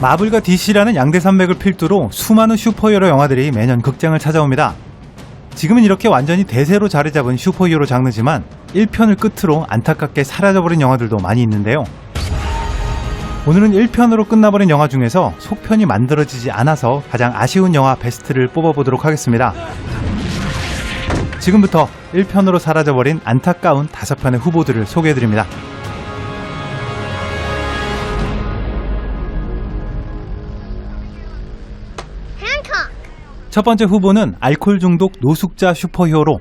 마블과 DC라는 양대 산맥을 필두로 수많은 슈퍼히어로 영화들이 매년 극장을 찾아옵니다. 지금은 이렇게 완전히 대세로 자리 잡은 슈퍼히어로 장르지만 1편을 끝으로 안타깝게 사라져버린 영화들도 많이 있는데요. 오늘은 1편으로 끝나버린 영화 중에서 속편이 만들어지지 않아서 가장 아쉬운 영화 베스트를 뽑아보도록 하겠습니다. 지금부터 1편으로 사라져버린 안타까운 5편의 후보들을 소개해드립니다. 첫 번째 후보는 알코올 중독 노숙자 슈퍼히어로.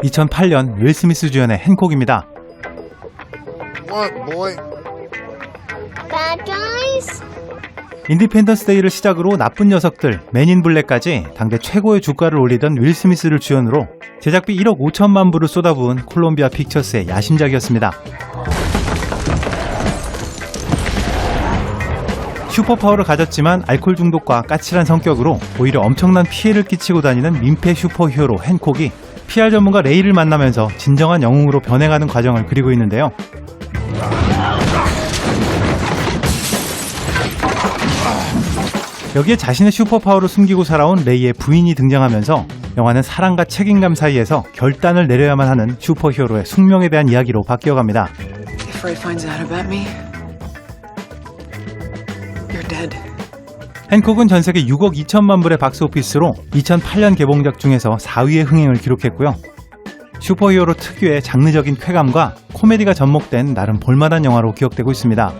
2008년 윌 스미스 주연의 행콕입니다. What, boy? Bad guys? 인디펜던스 데이를 시작으로 나쁜 녀석들, 맨인 블랙까지 당대 최고의 주가를 올리던 윌 스미스를 주연으로 제작비 1억 5천만 불을 쏟아부은 콜롬비아 픽처스의 야심작이었습니다. 슈퍼파워를 가졌지만 알코올 중독과 까칠한 성격으로 오히려 엄청난 피해를 끼치고 다니는 민폐 슈퍼히어로 행콕이 PR 전문가 레이를 만나면서 진정한 영웅으로 변해가는 과정을 그리고 있는데요. 여기에 자신의 슈퍼파워를 숨기고 살아온 레이의 부인이 등장하면서 영화는 사랑과 책임감 사이에서 결단을 내려야만 하는 슈퍼히어로의 숙명에 대한 이야기로 바뀌어갑니다. If Ray finds out about me, you're dead. 행콕은 전세계 6억 2천만 불의 박스오피스로 2008년 개봉작 중에서 4위의 흥행을 기록했고요. 슈퍼히어로 특유의 장르적인 쾌감과 코미디가 접목된 나름 볼만한 영화로 기억되고 있습니다.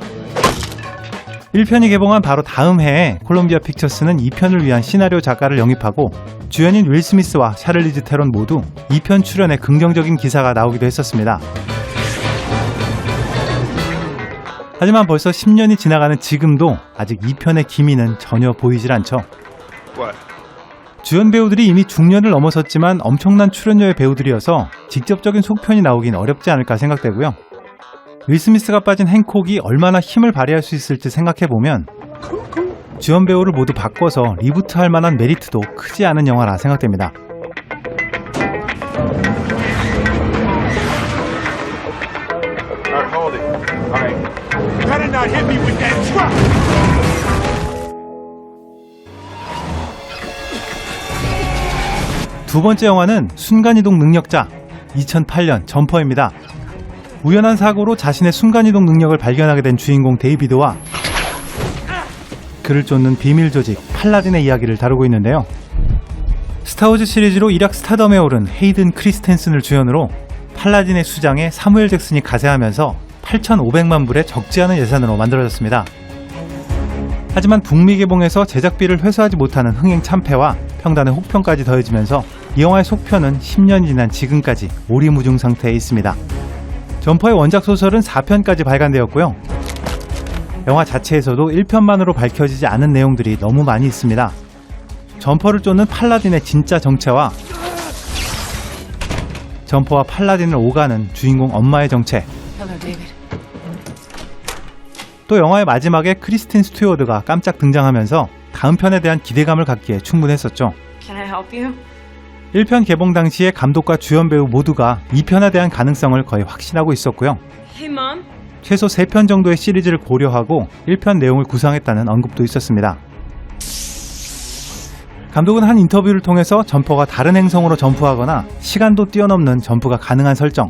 1편이 개봉한 바로 다음 해에 콜롬비아 픽처스는 2편을 위한 시나리오 작가를 영입하고 주연인 윌 스미스와 샤를리즈 테론 모두 2편 출연에 긍정적인 기사가 나오기도 했었습니다. 하지만 벌써 10년이 지나가는 지금도 아직 2편의 기미는 전혀 보이질 않죠. What? 주연 배우들이 이미 중년을 넘어섰지만 엄청난 출연료의 배우들이어서 직접적인 속편이 나오긴 어렵지 않을까 생각되고요. 윌 스미스가 빠진 행콕이 얼마나 힘을 발휘할 수 있을지 생각해보면 주연 배우를 모두 바꿔서 리부트할 만한 메리트도 크지 않은 영화라 생각됩니다. Alright, hold it. Alright. Better not hit me with that truck! 두 번째 영화는 순간이동 능력자 2008년 점퍼입니다. 우연한 사고로 자신의 순간이동 능력을 발견하게 된 주인공 데이비드와 그를 쫓는 비밀 조직 팔라딘의 이야기를 다루고 있는데요. 스타워즈 시리즈로 일약 스타덤에 오른 헤이든 크리스텐슨을 주연으로 팔라딘의 수장에 사무엘 잭슨이 가세하면서 8,500만 불의 적지 않은 예산으로 만들어졌습니다. 하지만 북미 개봉에서 제작비를 회수하지 못하는 흥행 참패와 평단의 혹평까지 더해지면서 이 영화의 속편은 10년이 지난 지금까지 오리무중 상태에 있습니다. 점퍼의 원작 소설은 4편까지 발간되었고요. 영화 자체에서도 1편만으로 밝혀지지 않은 내용들이 너무 많이 있습니다. 점퍼를 쫓는 팔라딘의 진짜 정체와 점퍼와 팔라딘을 오가는 주인공 엄마의 정체, Hello, David. 또 영화의 마지막에 크리스틴 스튜어드가 깜짝 등장하면서 다음 편에 대한 기대감을 갖기에 충분했었죠. Can I help you? 1편 개봉 당시에 감독과 주연 배우 모두가 2편에 대한 가능성을 거의 확신하고 있었고요. Hey, Mom. 최소 3편 정도의 시리즈를 고려하고 1편 내용을 구상했다는 언급도 있었습니다. 감독은 한 인터뷰를 통해서 점퍼가 다른 행성으로 점프하거나 시간도 뛰어넘는 점프가 가능한 설정,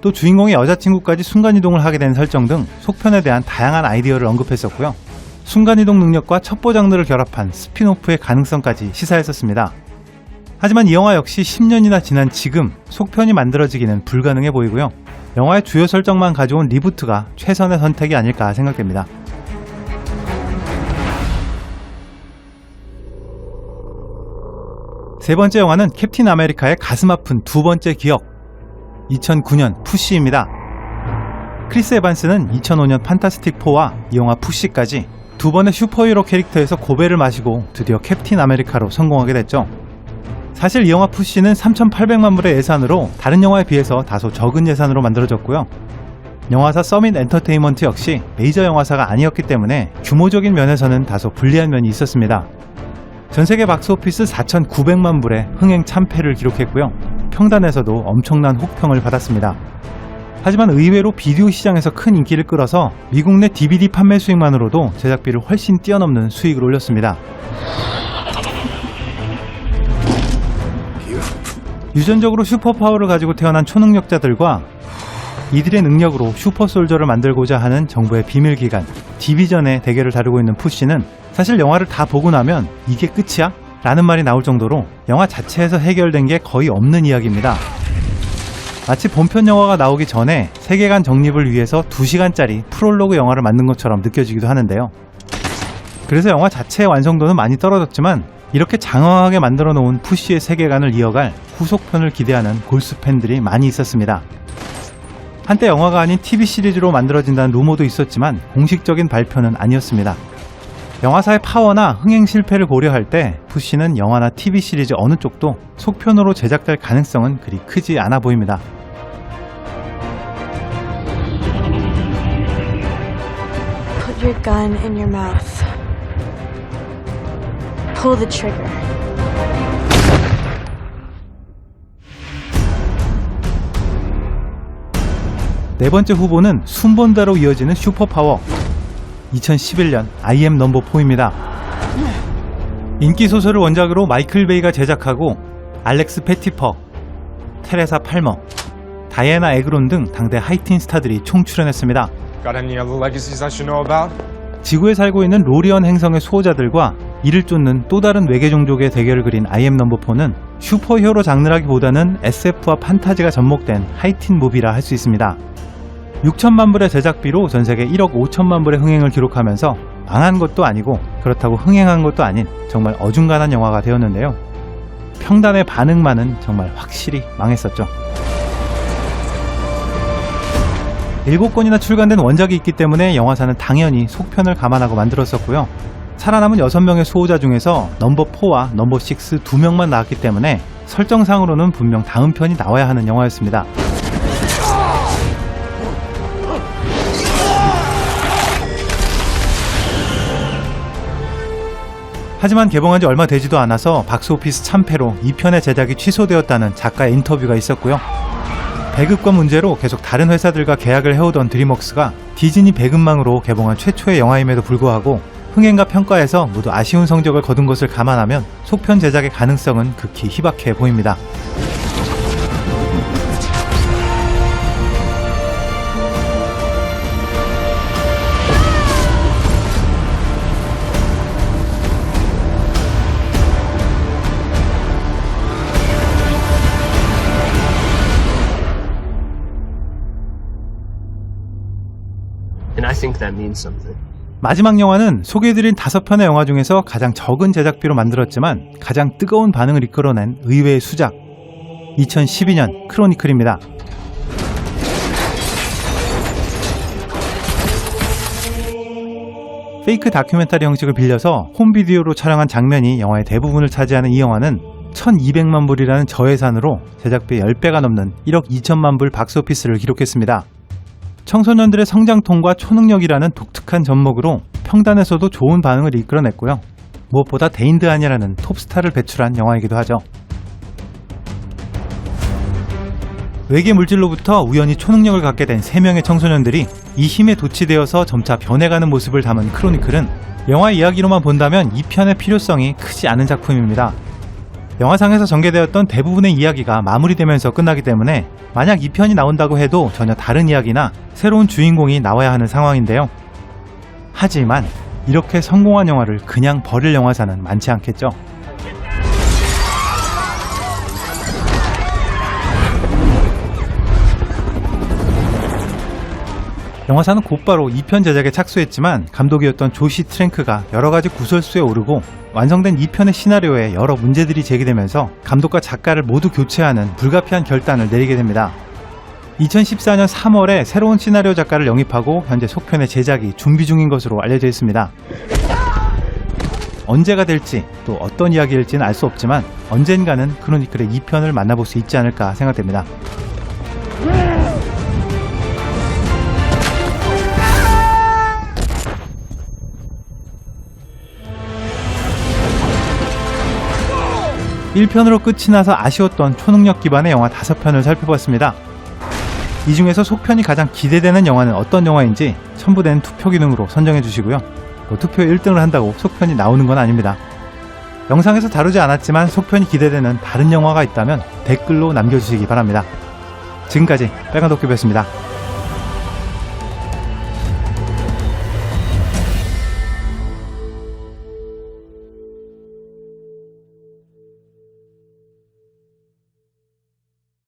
또 주인공의 여자친구까지 순간이동을 하게 된 설정 등 속편에 대한 다양한 아이디어를 언급했었고요. 순간이동 능력과 첩보 장르를 결합한 스핀오프의 가능성까지 시사했었습니다. 하지만 이 영화 역시 10년이나 지난 지금 속편이 만들어지기는 불가능해 보이고요. 영화의 주요 설정만 가져온 리부트가 최선의 선택이 아닐까 생각됩니다. 세 번째 영화는 캡틴 아메리카의 가슴 아픈 두 번째 기억, 2009년 푸시입니다. 크리스 에반스는 2005년 판타스틱 4와 이 영화 푸시까지 두 번의 슈퍼히어로 캐릭터에서 고배를 마시고 드디어 캡틴 아메리카로 성공하게 됐죠. 사실 이 영화 푸시는 3,800만 불의 예산으로 다른 영화에 비해서 다소 적은 예산으로 만들어졌고요. 영화사 서밋 엔터테인먼트 역시 메이저 영화사가 아니었기 때문에 규모적인 면에서는 다소 불리한 면이 있었습니다. 전세계 박스오피스 4,900만 불의 흥행 참패를 기록했고요. 평단에서도 엄청난 혹평을 받았습니다. 하지만 의외로 비디오 시장에서 큰 인기를 끌어서 미국 내 DVD 판매 수익만으로도 제작비를 훨씬 뛰어넘는 수익을 올렸습니다. 유전적으로 슈퍼파워를 가지고 태어난 초능력자들과 이들의 능력으로 슈퍼솔저를 만들고자 하는 정부의 비밀기관 디비전의 대결을 다루고 있는 푸시는 사실 영화를 다 보고 나면 이게 끝이야? 라는 말이 나올 정도로 영화 자체에서 해결된 게 거의 없는 이야기입니다. 마치 본편 영화가 나오기 전에 세계관 정립을 위해서 2시간짜리 프롤로그 영화를 만든 것처럼 느껴지기도 하는데요. 그래서 영화 자체의 완성도는 많이 떨어졌지만 이렇게 장황하게 만들어 놓은 푸시의 세계관을 이어갈 후속편을 기대하는 골수 팬들이 많이 있었습니다. 한때 영화가 아닌 TV 시리즈로 만들어진다는 루머도 있었지만 공식적인 발표는 아니었습니다. 영화사의 파워나 흥행 실패를 고려할 때 푸시는 영화나 TV 시리즈 어느 쪽도 속편으로 제작될 가능성은 그리 크지 않아 보입니다. Put your gun in your mouth. Pull the trigger. 네 번째 후보는 순번다로 이어지는 슈퍼파워 2011년 I am No. 4입니다. 인기 소설을 원작으로 마이클 베이가 제작하고 알렉스 패티퍼, 테레사 팔머, 다이애나 에그론 등 당대 하이틴 스타들이 총 출연했습니다. Got any other legacies I should know about? 지구에 살고 있는 로리언 행성의 수호자들과 이를 쫓는 또 다른 외계 종족의 대결을 그린 I am No. 4는 슈퍼히어로 장르라기보다는 SF와 판타지가 접목된 하이틴 무비라 할 수 있습니다. 6천만 불의 제작비로 전세계 1억 5천만 불의 흥행을 기록하면서 망한 것도 아니고 그렇다고 흥행한 것도 아닌 정말 어중간한 영화가 되었는데요. 평단의 반응만은 정말 확실히 망했었죠. 7권이나 출간된 원작이 있기 때문에 영화사는 당연히 속편을 감안하고 만들었었고요. 살아남은 6명의 수호자 중에서 넘버 4와 넘버 6 2명만 나왔기 때문에 설정상으로는 분명 다음 편이 나와야 하는 영화였습니다. 하지만 개봉한 지 얼마 되지도 않아서 박스오피스 참패로 2편의 제작이 취소되었다는 작가의 인터뷰가 있었고요. 배급권 문제로 계속 다른 회사들과 계약을 해오던 드림웍스가 디즈니 배급망으로 개봉한 최초의 영화임에도 불구하고 흥행과 평가에서 모두 아쉬운 성적을 거둔 것을 감안하면 속편 제작의 가능성은 극히 희박해 보입니다. And I think that means something. 마지막 영화는 소개해드린 5편의 영화 중에서 가장 적은 제작비로 만들었지만 가장 뜨거운 반응을 이끌어낸 의외의 수작 2012년 크로니클입니다. 페이크 다큐멘터리 형식을 빌려서 홈비디오로 촬영한 장면이 영화의 대부분을 차지하는 이 영화는 1200만 불이라는 저예산으로 제작비의 10배가 넘는 1억 2천만 불 박스오피스를 기록했습니다. 청소년들의 성장통과 초능력이라는 독특한 접목으로 평단에서도 좋은 반응을 이끌어냈고요. 무엇보다 데인드한이라는 톱스타를 배출한 영화이기도 하죠. 외계 물질로부터 우연히 초능력을 갖게 된 3명의 청소년들이 이 힘에 도취되어서 점차 변해가는 모습을 담은 크로니클은 영화 이야기로만 본다면 2편의 필요성이 크지 않은 작품입니다. 영화상에서 전개되었던 대부분의 이야기가 마무리되면서 끝나기 때문에 만약 2편이 나온다고 해도 전혀 다른 이야기나 새로운 주인공이 나와야 하는 상황인데요. 하지만 이렇게 성공한 영화를 그냥 버릴 영화사는 많지 않겠죠. 영화사는 곧바로 2편 제작에 착수했지만 감독이었던 조시 트랭크가 여러가지 구설수에 오르고 완성된 2편의 시나리오에 여러 문제들이 제기되면서 감독과 작가를 모두 교체하는 불가피한 결단을 내리게 됩니다. 2014년 3월에 새로운 시나리오 작가를 영입하고 현재 속편의 제작이 준비 중인 것으로 알려져 있습니다. 언제가 될지 또 어떤 이야기일지는 알 수 없지만 언젠가는 크로니클의 2편을 만나볼 수 있지 않을까 생각됩니다. (1편으로) 끝이 나서 아쉬웠던 초능력 기반의 영화 5편을 살펴봤습니다. 이 중에서 속편이 가장 기대되는 영화는 어떤 영화인지 첨부된 투표 기능으로 선정해 주시고요. 투표 1등을 한다고 속편이 나오는 건 아닙니다. 영상에서 다루지 않았지만 속편이 기대되는 다른 영화가 있다면 댓글로 남겨주시기 바랍니다. 지금까지 빨간 도깨비였습니다.